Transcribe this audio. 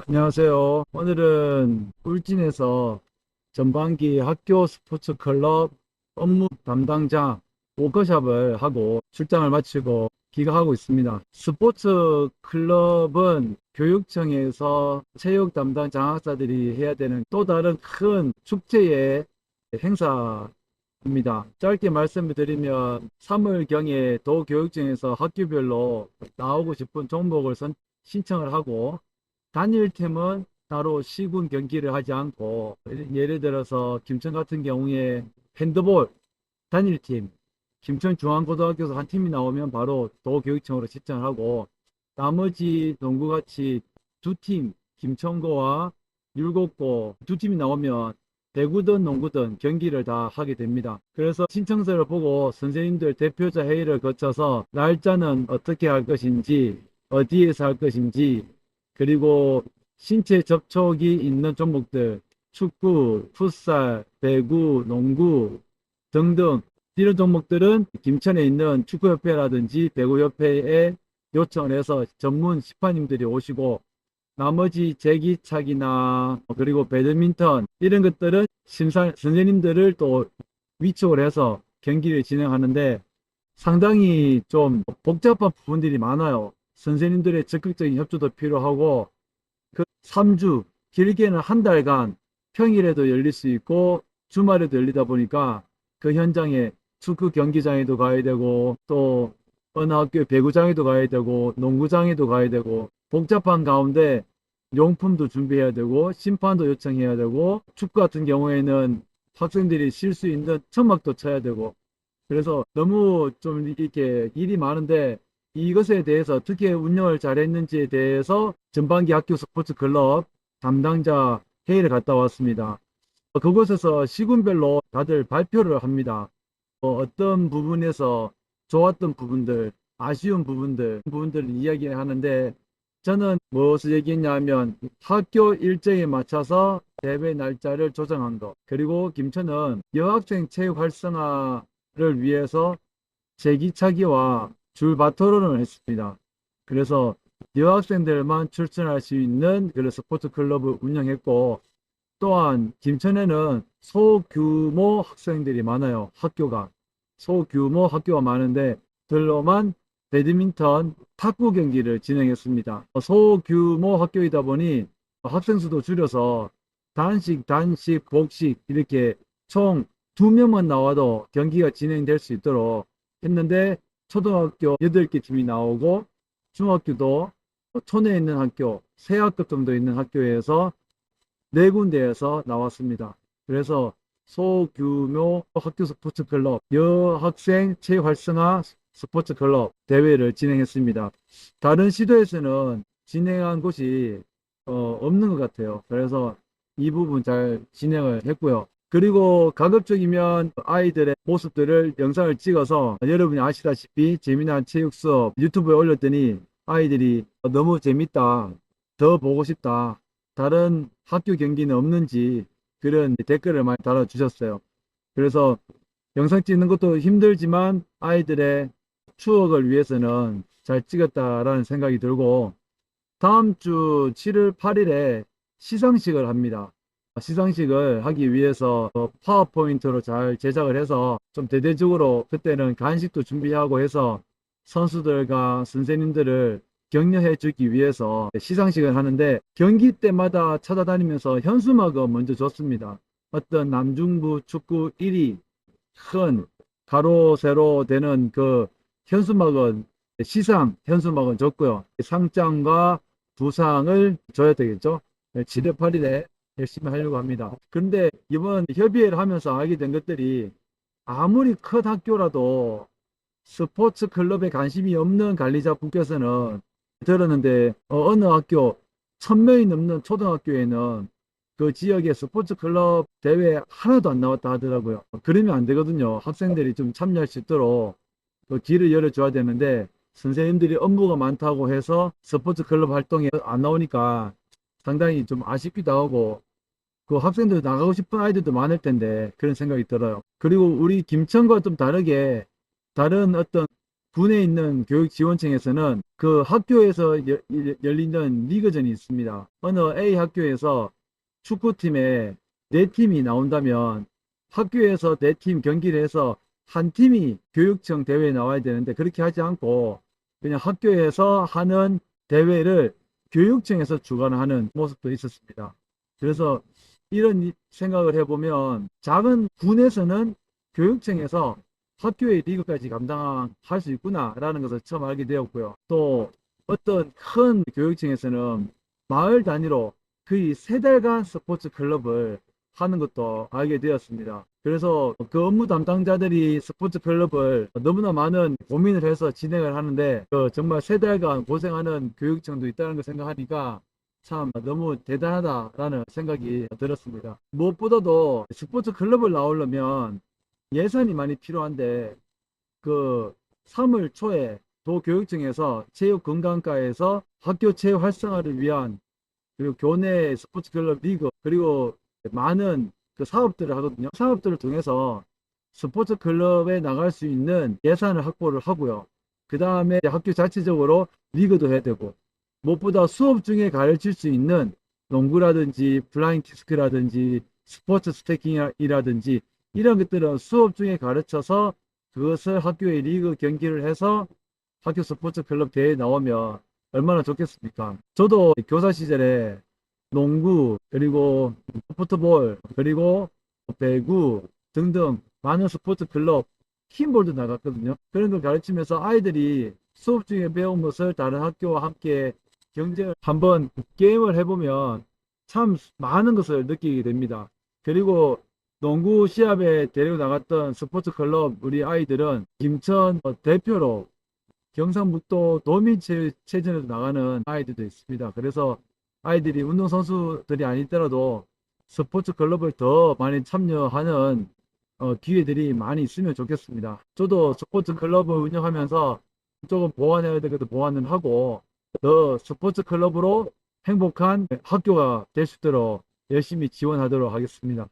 안녕하세요. 오늘은 울진에서 전반기 학교 스포츠 클럽 업무 담당자 워크숍을 하고 출장을 마치고 귀가하고 있습니다. 스포츠 클럽은 교육청에서 체육 담당 장학사들이 해야 되는 또 다른 큰 축제의 행사입니다. 짧게 말씀을 드리면 3월경에 도교육청에서 학교별로 나오고 싶은 종목을 신청을 하고 단일팀은 따로 시군 경기를 하지 않고 예를 들어서 김천 같은 경우에 핸드볼 단일팀 김천중앙고등학교에서 한 팀이 나오면 바로 도교육청으로 신청을 하고 나머지 동구같이 두 팀 김천고와 율곡고 두 팀이 나오면 대구든 농구든 경기를 다 하게 됩니다. 그래서 신청서를 보고 선생님들 대표자 회의를 거쳐서 날짜는 어떻게 할 것인지 어디에서 할 것인지 그리고 신체 접촉이 있는 종목들 축구, 풋살, 배구, 농구 등등 이런 종목들은 김천에 있는 축구협회라든지 배구협회에 요청을 해서 전문 심판님들이 오시고 나머지 제기차기나 그리고 배드민턴 이런 것들은 심사 선생님들을 또 위촉을 해서 경기를 진행하는데 상당히 좀 복잡한 부분들이 많아요. 선생님들의 적극적인 협조도 필요하고 그 3주 길게는 한 달간 평일에도 열릴 수 있고 주말에도 열리다 보니까 그 현장에 축구 경기장에도 가야 되고 또 어느 학교 배구장에도 가야 되고 농구장에도 가야 되고 복잡한 가운데 용품도 준비해야 되고 심판도 요청해야 되고 축구 같은 경우에는 학생들이 쉴 수 있는 천막도 쳐야 되고 그래서 너무 좀 이렇게 일이 많은데 이것에 대해서 어떻게 운영을 잘했는지에 대해서 전반기 학교 스포츠 클럽 담당자 회의를 갔다 왔습니다. 그곳에서 시군별로 다들 발표를 합니다. 어떤 부분에서 좋았던 부분들, 아쉬운 부분들을 이야기하는데 저는 무엇을 얘기했냐면 학교 일정에 맞춰서 대회 날짜를 조정한 것. 그리고 김천은 여학생 체육 활성화를 위해서 제기차기와 줄바토론을 했습니다. 그래서 여학생들만 출전할 수 있는 그런 스포츠 클럽을 운영했고 또한 김천에는 소규모 학생들이 많아요. 학교가. 소규모 학교가 많은데 들로만 배드민턴 탁구 경기를 진행했습니다. 소규모 학교이다 보니 학생 수도 줄여서 단식, 복식 이렇게 총 2명만 나와도 경기가 진행될 수 있도록 했는데 초등학교 8개 팀이 나오고 중학교도 촌에 있는 학교, 세 학급 정도 있는 학교에서 네 군데에서 나왔습니다. 그래서 소규모 학교 스포츠 클럽 여학생 체육 활성화 스포츠 클럽 대회를 진행했습니다. 다른 시도에서는 진행한 곳이 없는 것 같아요. 그래서 이 부분 잘 진행을 했고요. 그리고 가급적이면 아이들의 모습들을 영상을 찍어서 여러분이 아시다시피 재미난 체육 수업 유튜브에 올렸더니 아이들이 너무 재밌다, 더 보고 싶다, 다른 학교 경기는 없는지 그런 댓글을 많이 달아주셨어요. 그래서 영상 찍는 것도 힘들지만 아이들의 추억을 위해서는 잘 찍었다라는 생각이 들고 다음 주 7월 8일에 시상식을 합니다. 시상식을 하기 위해서 파워포인트로 잘 제작을 해서 좀 대대적으로 그때는 간식도 준비하고 해서 선수들과 선생님들을 격려해 주기 위해서 시상식을 하는데 경기 때마다 찾아다니면서 현수막을 먼저 줬습니다. 어떤 남중부 축구 1위 큰 가로 세로 되는 그 현수막은 시상 현수막은 줬고요. 상장과 부상을 줘야 되겠죠. 7월 8일에 열심히 하려고 합니다. 그런데 이번 협의회를 하면서 알게 된 것들이 아무리 큰 학교라도 스포츠 클럽에 관심이 없는 관리자분께서는 들었는데 어느 학교 1000명이 넘는 초등학교에는 그 지역에 스포츠 클럽 대회 하나도 안 나왔다 하더라고요. 그러면 안 되거든요. 학생들이 좀 참여할 수 있도록 그 길을 열어줘야 되는데 선생님들이 업무가 많다고 해서 스포츠 클럽 활동에 안 나오니까 상당히 좀 아쉽기도 하고 그 학생들 나가고 싶은 아이들도 많을 텐데 그런 생각이 들어요. 그리고 우리 김천과 좀 다르게 다른 어떤 군에 있는 교육지원청에서는 그 학교에서 열리는 리그전이 있습니다. 어느 A 학교에서 축구팀에 4팀이 나온다면 학교에서 4팀 경기를 해서 한 팀이 교육청 대회에 나와야 되는데 그렇게 하지 않고 그냥 학교에서 하는 대회를 교육청에서 주관하는 모습도 있었습니다. 그래서 이런 생각을 해보면 작은 군에서는 교육청에서 학교의 리그까지 감당할 수 있구나라는 것을 처음 알게 되었고요. 또 어떤 큰 교육청에서는 마을 단위로 거의 3달간 스포츠 클럽을 하는 것도 알게 되었습니다. 그래서 그 업무 담당자들이 스포츠 클럽을 너무나 많은 고민을 해서 진행을 하는데 정말 3달간 고생하는 교육청도 있다는 걸 생각하니까 참 너무 대단하다라는 생각이 들었습니다. 무엇보다도 스포츠 클럽을 나오려면 예산이 많이 필요한데 그 3월 초에 도교육청에서 체육건강과에서 학교 체육 활성화를 위한 그리고 교내 스포츠 클럽 리그 그리고 많은 그 사업들을 하거든요. 사업들을 통해서 스포츠 클럽에 나갈 수 있는 예산을 확보를 하고요. 그 다음에 학교 자체적으로 리그도 해야 되고 무엇보다 수업 중에 가르칠 수 있는 농구라든지 플라잉 디스크라든지 스포츠 스태킹이라든지 이런 것들은 수업 중에 가르쳐서 그것을 학교의 리그 경기를 해서 학교 스포츠 클럽 대회에 나오면 얼마나 좋겠습니까? 저도 교사 시절에 농구, 그리고 풋볼, 그리고 배구 등등 많은 스포츠 클럽, 킹볼도 나갔거든요. 그런 걸 가르치면서 아이들이 수업 중에 배운 것을 다른 학교와 함께 경쟁을 한번 게임을 해보면 참 많은 것을 느끼게 됩니다. 그리고 농구 시합에 데리고 나갔던 스포츠 클럽 우리 아이들은 김천 대표로 경상북도 도민체전에도 나가는 아이들도 있습니다. 그래서 아이들이 운동선수들이 아니더라도 스포츠 클럽을 더 많이 참여하는 기회들이 많이 있으면 좋겠습니다. 저도 스포츠 클럽을 운영하면서 조금 보완해야 될 것도 보완을 하고 더 스포츠 클럽으로 행복한 학교가 될 수 있도록 열심히 지원하도록 하겠습니다.